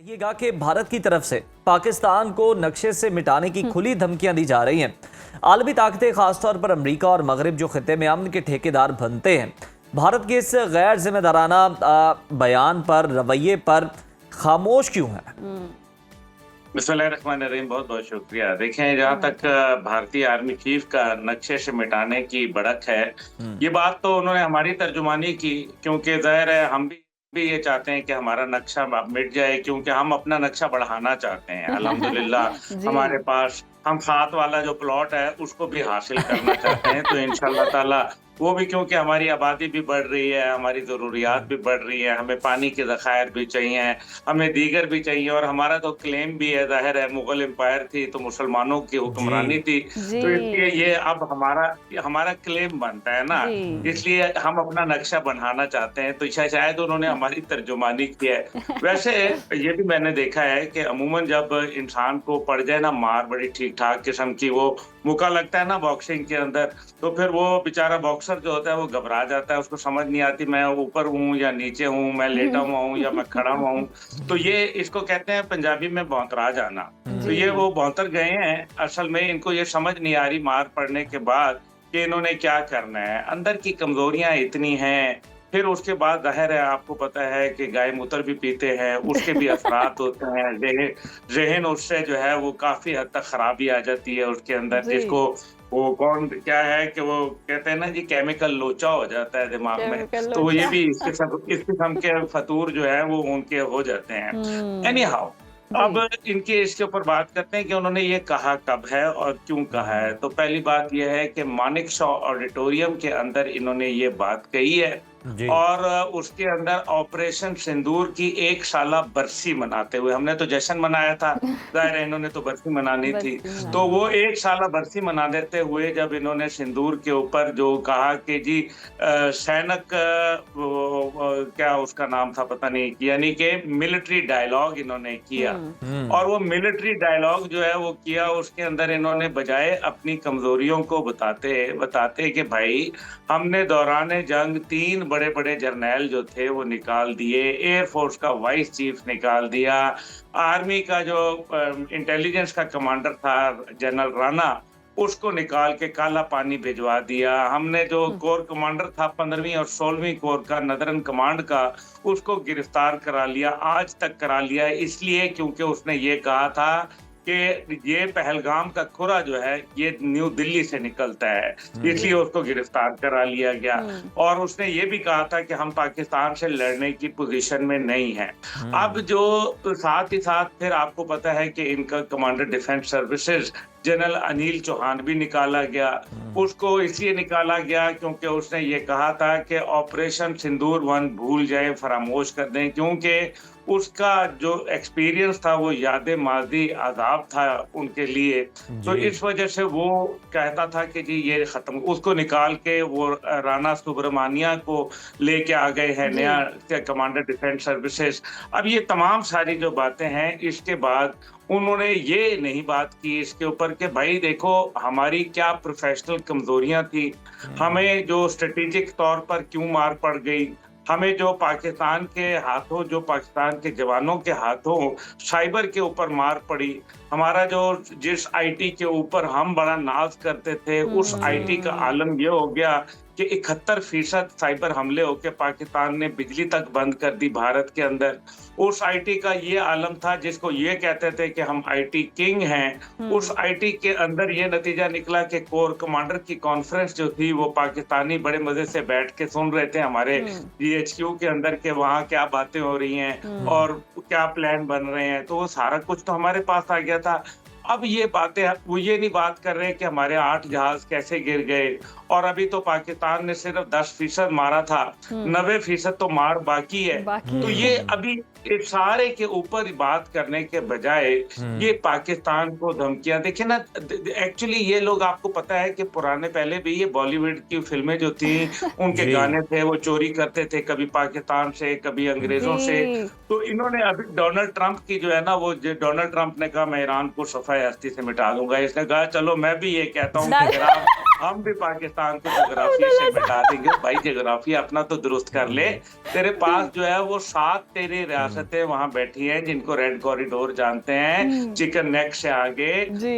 देखिएगा कि भारत की तरफ से पाकिस्तान को नक्शे से मिटाने की खुली धमकियां दी जा रही हैं। आलमी ताकतें खासतौर पर अमेरिका और मगरिब जो खित्ते में अमन के ठेकेदार बनते हैं, भारत के इस गैर जिम्मेदाराना बयान पर, रवैये पर खामोश क्यों है? बिस्मिल्लाहिर्रहमानिर्रहीम। बहुत बहुत शुक्रिया। देखें, जहाँ तक भारतीय आर्मी चीफ का नक्शे से मिटाने की भड़क है, ये बात तो उन्होंने हमारी तर्जुमानी की, क्योंकि जाहिर है हम भी ये चाहते हैं कि हमारा नक्शा मिट जाए, क्योंकि हम अपना नक्शा बढ़ाना चाहते हैं। अल्हम्दुलिल्लाह हमारे पास हम 7 वाला जो प्लॉट है उसको भी हासिल करना चाहते हैं। तो इंशाल्लाह ताला वो भी, क्योंकि हमारी आबादी भी बढ़ रही है, हमारी ज़रूरियात भी बढ़ रही है, हमें पानी के ज़खायर भी चाहिए, हमें दीगर भी चाहिए। और हमारा तो क्लेम भी है, ज़ाहिर है मुग़ल एम्पायर थी तो मुसलमानों की हुक्मरानी थी, तो इसलिए ये अब हमारा क्लेम बनता है ना, इसलिए हम अपना नक्शा बढ़ाना चाहते हैं। तो शायद उन्होंने हमारी तर्जुमानी की है। वैसे ये भी मैंने देखा है कि अमूमन जब इंसान को पड़ जाए ना मार बड़ी ठीक ठाक किस्म की, वो मुका लगता है ना बॉक्सिंग के अंदर, तो फिर वो बेचारा बॉक्सर जो होता है वो घबरा जाता है, उसको समझ नहीं आती मैं ऊपर हूँ या नीचे हूँ, मैं लेटा हुआ हूँ या मैं खड़ा हुआ हूँ। तो ये इसको कहते हैं पंजाबी में भौंतरा जाना। तो ये वो भौंतर गए हैं। असल में इनको ये समझ नहीं आ रही मार पड़ने के बाद कि इन्होंने क्या करना है। अंदर की कमजोरियां इतनी हैं, फिर उसके बाद जाहिर है आपको पता है कि गाय मूत्र भी पीते हैं, उसके भी असरात होते हैं। ज़हन उससे जो है वो काफी हद तक खराबी आ जाती है उसके अंदर, जिसको वो कौन क्या है कि वो कहते हैं ना जी, केमिकल लोचा हो जाता है दिमाग में। तो वो ये भी इस किस्म के फतूर जो है वो उनके हो जाते हैं। एनी हाउ, अब इनके इसके ऊपर बात करते हैं कि उन्होंने ये कहा कब है और क्यों कहा है। तो पहली बात यह है कि मानिक शॉ ऑडिटोरियम के अंदर इन्होंने ये बात कही है, और उसके अंदर ऑपरेशन सिंदूर की 1 साला बरसी मनाते हुए, हमने तो जश्न मनाया था, जाहिर है इन्होंने तो बरसी मनानी थी, तो वो 1 साला बरसी मना देते हुए जब इन्होंने सिंदूर के ऊपर जो कहा कि जी सैनिक क्या उसका नाम था पता नहीं, यानी कि मिलिट्री डायलॉग इन्होंने किया, और वो मिलिट्री डायलॉग जो है वो किया, उसके अंदर इन्होंने बजाय अपनी कमजोरियों को बताते कि भाई हमने दौरान जंग 3 बड़े बड़े जर्नैल जो थे वो निकाल दिए, एयरफोर्स का वाइस चीफ निकाल दिया, आर्मी का जो इंटेलिजेंस का कमांडर था जनरल राणा, उसको निकाल के काला पानी भिजवा दिया। हमने जो कोर कमांडर था 15वीं और 16वीं कोर का नदरन कमांड का, उसको गिरफ्तार करा लिया, आज तक करा लिया, इसलिए क्योंकि उसने ये कहा था कि ये पहलगाम का खुरा जो है ये न्यू दिल्ली से निकलता है, इसलिए उसको गिरफ्तार करा लिया गया। और उसने ये भी कहा था कि हम पाकिस्तान से लड़ने की पोजीशन में नहीं हैं। अब जो साथ ही साथ फिर आपको पता है कि इनका commander defence services general Anil Chauhan भी निकाला गया। उसको इसलिए निकाला गया क्योंकि उसने ये कहा था कि ऑपरेशन सिंदूर 1 भूल जाए, फरामोश कर दें, क्योंकि उसका जो एक्सपीरियंस था वो याद माजी आजाब था उनके लिए। तो इस वजह से वो कहता था कि जी ये खत्म, उसको निकाल के वो राणा सुब्रमण्या को लेके आ गए हैं नया कमांडर डिफेंस सर्विसेज। अब ये तमाम सारी जो बातें हैं, इसके बाद उन्होंने ये नहीं बात की इसके ऊपर कि भाई देखो हमारी क्या प्रोफेशनल कमजोरियां थी, हमें जो स्ट्रेटेजिक तौर पर क्यों मार पड़ गई, हमें जो पाकिस्तान के हाथों, जो पाकिस्तान के जवानों के हाथों साइबर के ऊपर मार पड़ी, हमारा जो जिस आईटी के ऊपर हम बड़ा नाज करते थे, उस आईटी का आलम ये हो गया कि 71% साइबर हमले होकर पाकिस्तान ने बिजली तक बंद कर दी भारत के अंदर। उस आईटी का ये आलम था जिसको ये कहते थे कि हम आईटी किंग हैं। उस आईटी के अंदर ये नतीजा निकला कि कोर कमांडर की कॉन्फ्रेंस जो थी वो पाकिस्तानी बड़े मजे से बैठ के सुन रहे थे हमारे जीएचक्यू के अंदर के वहाँ क्या बातें हो रही हैं और क्या प्लान बन रहे हैं। तो वो सारा कुछ तो हमारे पास आ गया था। अब ये बातें वो ये नहीं बात कर रहे कि हमारे 8 जहाज कैसे गिर गए, और अभी तो पाकिस्तान ने सिर्फ 10% मारा था, 90% तो मार बाकी है। तो ये अभी इस सारे के ऊपर बात करने के बजाय ये पाकिस्तान को धमकियां, देखिए ना, एक्चुअली ये लोग, आपको पता है कि पुराने पहले भी ये बॉलीवुड की फिल्में जो थी उनके गाने थे वो चोरी करते थे, कभी पाकिस्तान से कभी अंग्रेजों से। तो इन्होंने अभी डोनाल्ड ट्रंप की जो है ना, वो डोनाल्ड ट्रंप ने कहा मैं ईरान को सफाई हस्ती से मिटा दूंगा, इसने कहा चलो मैं भी ये कहता हूँ कि हम भी पाकिस्तान को जोग्राफी से मिटा देंगे। भाई जोग्राफी अपना तो दुरुस्त कर ले। तेरे पास जो है वो 7 तेरी रियासतें वहां बैठी हैं जिनको रेड कॉरिडोर जानते हैं, चिकन नेक से आगे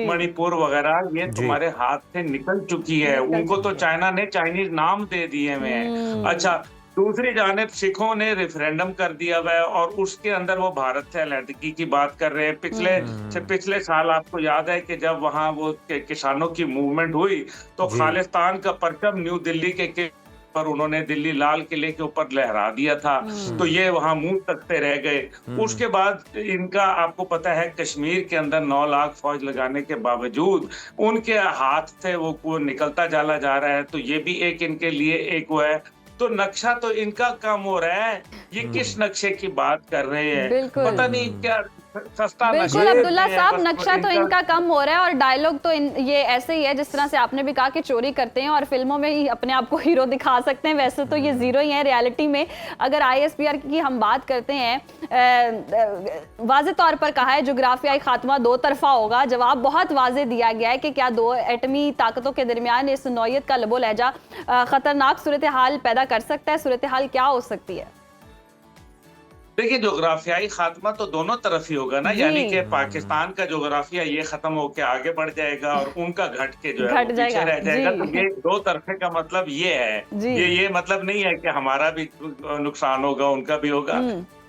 मणिपुर वगैरह, ये तुम्हारे हाथ से निकल चुकी है। उनको तो चाइना ने चाइनीज नाम दे दिए हुए हैं। अच्छा, दूसरी जानिब सिखों ने रेफरेंडम कर दिया हुआ है और उसके अंदर वो भारत से अलहदगी की बात कर रहे हैं। पिछले साल आपको याद है कि जब वहां वो किसानों की मूवमेंट हुई तो खालिस्तान का परचम न्यू दिल्ली के पर उन्होंने दिल्ली लाल किले के ऊपर लहरा दिया था, तो ये वहां मुंह तकते रह गए। उसके बाद इनका आपको पता है कश्मीर के अंदर 9 लाख फौज लगाने के बावजूद उनके हाथ से वो निकलता चला जा रहा है, तो ये भी एक इनके लिए एक वो है। तो नक्शा तो इनका कम हो रहा है, ये किस नक्शे की बात कर रहे हैं, पता नहीं क्या सस्ता बिल्कुल अब्दुल्ला साहब, नक्शा तो इनका कम हो रहा है और डायलॉग तो ये ऐसे ही है जिस तरह से आपने भी कहा कि चोरी करते हैं और फिल्मों में ही अपने आप को हीरो दिखा सकते हैं, वैसे तो ये जीरो ही है रियलिटी में। अगर ISPR की हम बात करते हैं, वाज़े तौर पर कहा है जोग्राफियाई खात्मा 2 तरफा होगा। जवाब बहुत वाज़े दिया गया है कि क्या 2 एटमी ताकतों के दरमियान इस नौयत का लबो लहजा खतरनाक सूरत हाल पैदा कर सकता है। सूरत हाल क्या हो सकती है? देखिए, जोग्राफियाई खात्मा तो दोनों तरफ ही होगा ना, यानी कि पाकिस्तान का जोग्राफिया ये खत्म होके आगे बढ़ जाएगा और उनका घट के जो है वो पीछे रह जाएगा। तो ये 2 तरफे का मतलब ये है, ये मतलब नहीं है कि हमारा भी नुकसान होगा उनका भी होगा।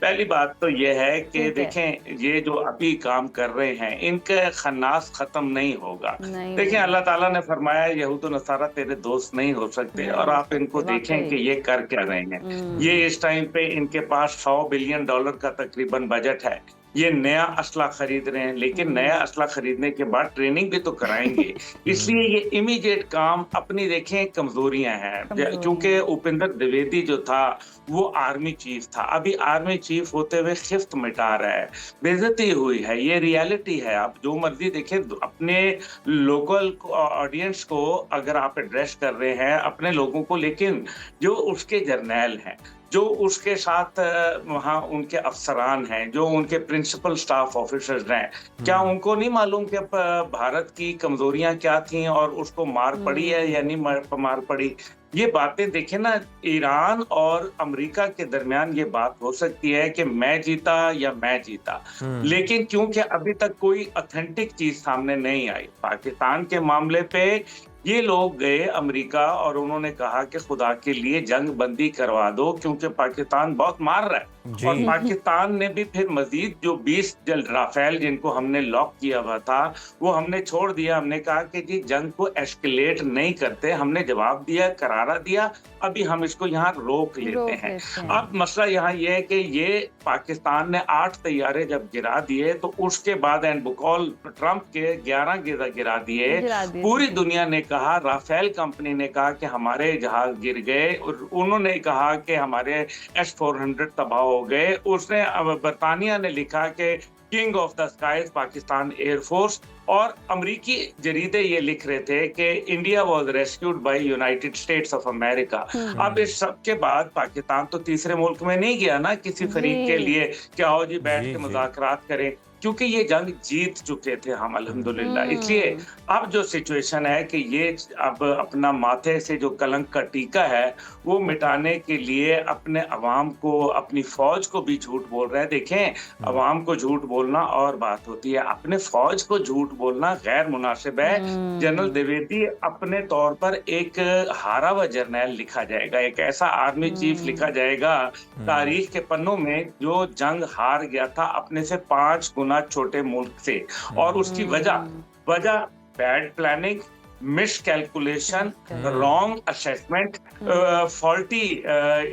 पहली बात तो ये है कि देखें, ये जो अभी काम कर रहे हैं इनका खन्नास खत्म नहीं होगा। देखें, अल्लाह ताला ने फरमाया यहूद और नसारा तेरे दोस्त नहीं हो सकते, और आप इनको देखें कि ये कर क्या रहे हैं। ये इस टाइम पे इनके पास $100 बिलियन का तकरीबन बजट है। ये नया असला खरीद रहे हैं, लेकिन नया असला खरीदने के बाद ट्रेनिंग भी तो कराएंगे। इसलिए ये इमीडिएट काम अपनी देखें कमजोरियां हैं, क्योंकि उपेंद्र द्विवेदी जो था वो आर्मी चीफ था, अभी आर्मी चीफ होते हुए खिफ्त मिटा रहा है, बेइज्जती हुई है, ये रियलिटी है। आप जो मर्जी देखें, अपने लोकल ऑडियंस को अगर आप एड्रेस कर रहे हैं अपने लोगों को, लेकिन जो उसके जर्नैल हैं, जो उसके साथ वहाँ उनके अफसरान हैं, जो उनके प्रिंसिपल स्टाफ ऑफिसर्स हैं, क्या उनको नहीं मालूम कि भारत की कमजोरियां क्या थीं और उसको मार पड़ी है या नहीं मार पड़ी? ये बातें देखें ना, ईरान और अमेरिका के दरमियान ये बात हो सकती है कि मैं जीता या मैं जीता, लेकिन क्योंकि अभी तक कोई ऑथेंटिक चीज सामने नहीं आई। पाकिस्तान के मामले पे ये लोग गए अमेरिका और उन्होंने कहा कि खुदा के लिए जंग बंदी करवा दो, क्योंकि पाकिस्तान बहुत मार रहा है। और पाकिस्तान ने भी फिर मजीद जो 20 राफेल जिनको हमने लॉक किया हुआ था वो हमने छोड़ दिया। हमने कहा कि जी जंग को एस्केलेट नहीं करते, हमने जवाब दिया, करारा दिया, अभी हम इसको यहाँ रोक लेते हैं। अब मसला यहाँ ये है कि ये पाकिस्तान ने 8 तैयारे जब गिरा दिए तो उसके बाद एंड बकौल ट्रंप के 11 गिरा दिए। पूरी दुनिया ने कहा, राफेल कंपनी ने कहा कि हमारे जहाज गिर गए, और उन्होंने कहा कि हमारे S-400 तबाह हो गए। उसने बरतानिया ने लिखा कि king of the skies Pakistan air force, और अमरीकी जरीदे ये लिख रहे थे कि India was rescued by United States of America. अब इस सब के बाद पाकिस्तान तो तीसरे मुल्क में नहीं गया ना किसी फरीक के लिए कि आओ जी बैठ के मुज़ाकरात करें, क्योंकि ये जंग जीत चुके थे हम अल्हम्दुलिल्लाह। इसलिए अब जो सिचुएशन है कि ये अब अपना माथे से जो कलंक का टीका है वो मिटाने के लिए अपने अवाम को, अपनी फौज को भी झूठ बोल रहे हैं। देखें, अवाम को झूठ बोलना और बात होती है, अपने फौज को झूठ बोलना गैर मुनासिब है। जनरल द्विवेदी अपने तौर पर एक हारा हुआ जर्नैल लिखा जाएगा, एक ऐसा आर्मी चीफ लिखा जाएगा तारीख के पन्नों में जो जंग हार गया था अपने से 5 गुना छोटे मुल्क से। और उसकी वजह bad planning, miss calculation, wrong assessment, faulty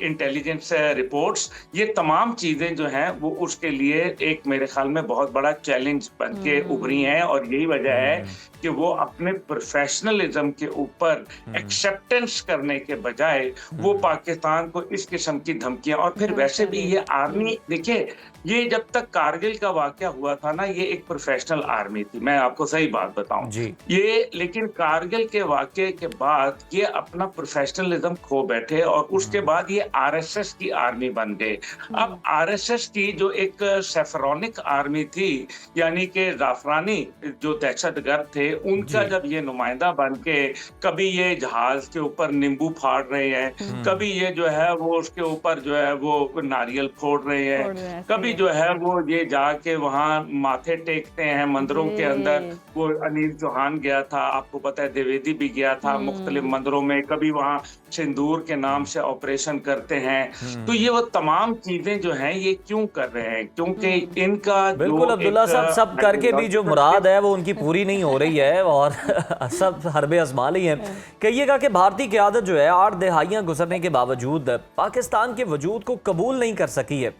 intelligence reports, ये तमाम चीजें जो हैं वो उसके लिए एक मेरे ख्याल में बहुत बड़ा चैलेंज बन के उभरी हैं। और यही वजह है कि वो अपने प्रोफेशनलिज्म के ऊपर एक्सेप्टेंस करने के बजाय वो पाकिस्तान को इस किस्म की धमकियां, और फिर वैसे भी ये आर्मी, देखिए ये जब तक कारगिल का वाकया हुआ था ना, ये एक प्रोफेशनल आर्मी थी, मैं आपको सही बात बताऊं। जी। ये लेकिन कारगिल के वाकये के बाद ये अपना प्रोफेशनलिज्म खो बैठे और उसके बाद ये आरएसएस की आर्मी बन गए। अब आरएसएस की जो एक सेफरॉनिक आर्मी थी, यानी कि जाफरानी जो दहशतगर्द थे, उनका जी। जब ये नुमाइंदा बन के कभी ये जहाज के ऊपर नींबू फाड़ रहे हैं, कभी ये जो है वो उसके ऊपर जो है वो नारियल फोड़ रहे हैं, कभी जो है वो ये जाके वहाँ माथे टेकते हैं मंदिरों के अंदर। वो अनिल चौहान गया था, आपको पता है, द्विवेदी भी गया था मुख्तलिफ मंदिरों में, कभी वहाँ सिंदूर के नाम से ऑपरेशन करते हैं। तो ये वो तमाम चीजें जो हैं ये क्यों कर रहे हैं? क्योंकि इनका बिल्कुल अब्दुल्ला साहब, सब करके भी जो मुराद है वो उनकी पूरी नहीं हो रही है और सब हरबे आजमा ली हैं। कहिएगा कि भारतीय क़यादत जो है 8 दहाइयां गुजरने के बावजूद पाकिस्तान के वजूद को कबूल नहीं कर सकी है।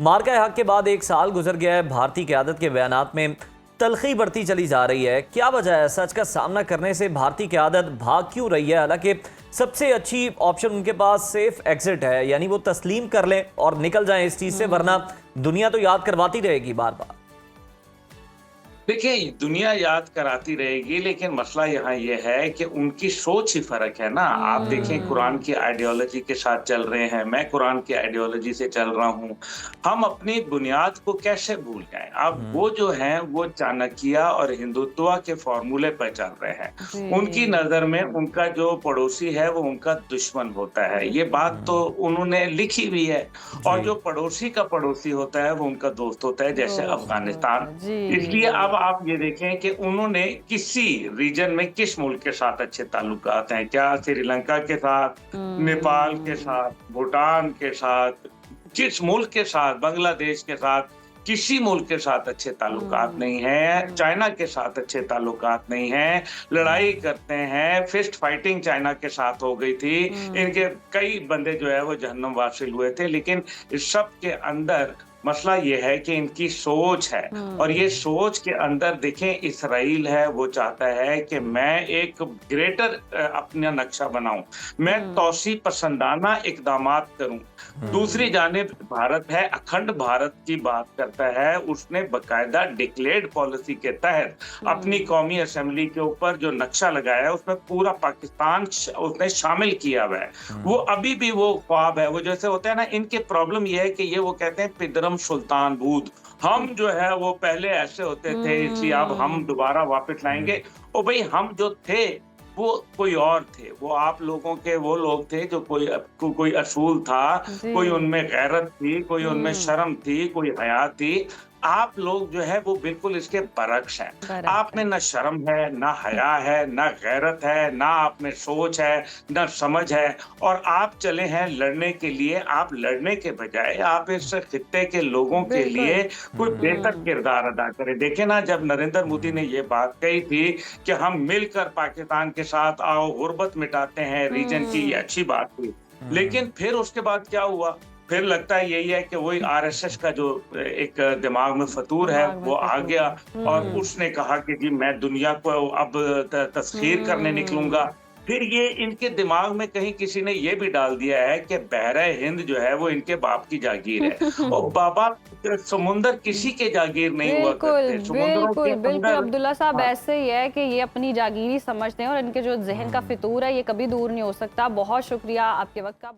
मार्का हक के बाद 1 साल गुजर गया है, भारतीय क़यादत के बयानात में तलखी बढ़ती चली जा रही है। क्या वजह है? सच का सामना करने से भारतीय क़यादत भाग क्यों रही है? हालांकि सबसे अच्छी ऑप्शन उनके पास सेफ एग्जिट है, यानी वो तस्लीम कर लें और निकल जाएं इस चीज से, वरना दुनिया तो याद करवाती रहेगी बार बार। देखिए, दुनिया याद कराती रहेगी, लेकिन मसला यहाँ ये है कि उनकी सोच ही फर्क है ना। आप देखें, कुरान की आइडियोलॉजी के साथ चल रहे हैं, मैं कुरान की आइडियोलॉजी से चल रहा हूँ। हम अपनी बुनियाद को कैसे भूल जाएं? अब वो जो हैं वो चाणक्य और हिंदुत्व के फॉर्मूले पर चल रहे हैं। उनकी नजर में उनका जो पड़ोसी है वो उनका दुश्मन होता है, ये बात तो उन्होंने लिखी भी है। और जो पड़ोसी का पड़ोसी होता है वो उनका दोस्त होता है, जैसे अफगानिस्तान। इसलिए अब आप ये देखें कि उन्होंने किसी रीजन में किस मुल्क के साथ अच्छे ताल्लुकात हैं, क्या श्रीलंका के साथ, नेपाल के साथ, भूटान के साथ, किस मुल्क के साथ, बांग्लादेश के साथ, किसी मुल्क के साथ अच्छे ताल्लुकात नहीं है, चाइना के साथ अच्छे ताल्लुकात नहीं है, लड़ाई करते हैं, फिस्ट फाइटिंग चाइना के साथ हो गई थी, इनके कई बंदे जो है वो जहन्नम वासिल हुए थे। लेकिन इस सब के अंदर मसला ये है कि इनकी सोच है, और ये सोच के अंदर देखें, इसराइल है, वो चाहता है कि मैं एक ग्रेटर अपना नक्शा बनाऊं, मैं तौसी पसंदाना इकदामात करूं। दूसरी जानिब भारत है, अखंड भारत की बात करता है, उसने बकायदा डिक्लेयर्ड पॉलिसी के तहत अपनी कौमी असेंबली के ऊपर जो नक्शा लगाया है उसमें पूरा पाकिस्तान उसने शामिल किया हुआ है। वो अभी भी वो ख्वाब है, वो जैसे होता है ना, इनके प्रॉब्लम ये है कि ये वो कहते हैं पिदरम सुल्तान बूद, हम जो है वो पहले ऐसे होते थे इसलिए अब हम दोबारा वापस लाएंगे। और भाई, हम जो थे वो कोई और थे, वो आप लोगों के वो लोग थे जो कोई असूल था, कोई उनमें गैरत थी, कोई उनमें शर्म थी, कोई हया थी। आप लोग जो है वो बिल्कुल इसके बरक्स हैं। आप में ना शर्म है, ना हया है, ना गैरत है, ना आप में सोच है, ना समझ है, और आप चले हैं लड़ने के लिए। आप लड़ने के बजाय आप इस खित्ते के लोगों के लिए कोई बेहतर किरदार अदा करें। देखे ना, जब नरेंद्र मोदी ने ये बात कही थी कि हम मिलकर पाकिस्तान के साथ आओ, गुर्बत मिटाते हैं रीजन की, ये अच्छी बात थी। लेकिन फिर उसके बाद क्या हुआ? फिर लगता है यही है कि वही आरएसएस का जो एक दिमाग में फतूर है वो आ गया, और उसने कहा कि जी मैं दुनिया को अब तस्खीर करने निकलूंगा। फिर ये इनके दिमाग में कहीं किसी ने ये भी डाल दिया है कि बहरा हिंद जो है वो इनके बाप की जागीर है। और बाबा, समुंदर किसी के जागीर नहीं हुआ करते। बिल्कुल अब्दुल्ला साहब, ऐसे ही है कि ये अपनी जागीरी समझते हैं और इनके जो जहन का फितूर है ये कभी दूर नहीं हो सकता। बहुत शुक्रिया आपके वक्त का।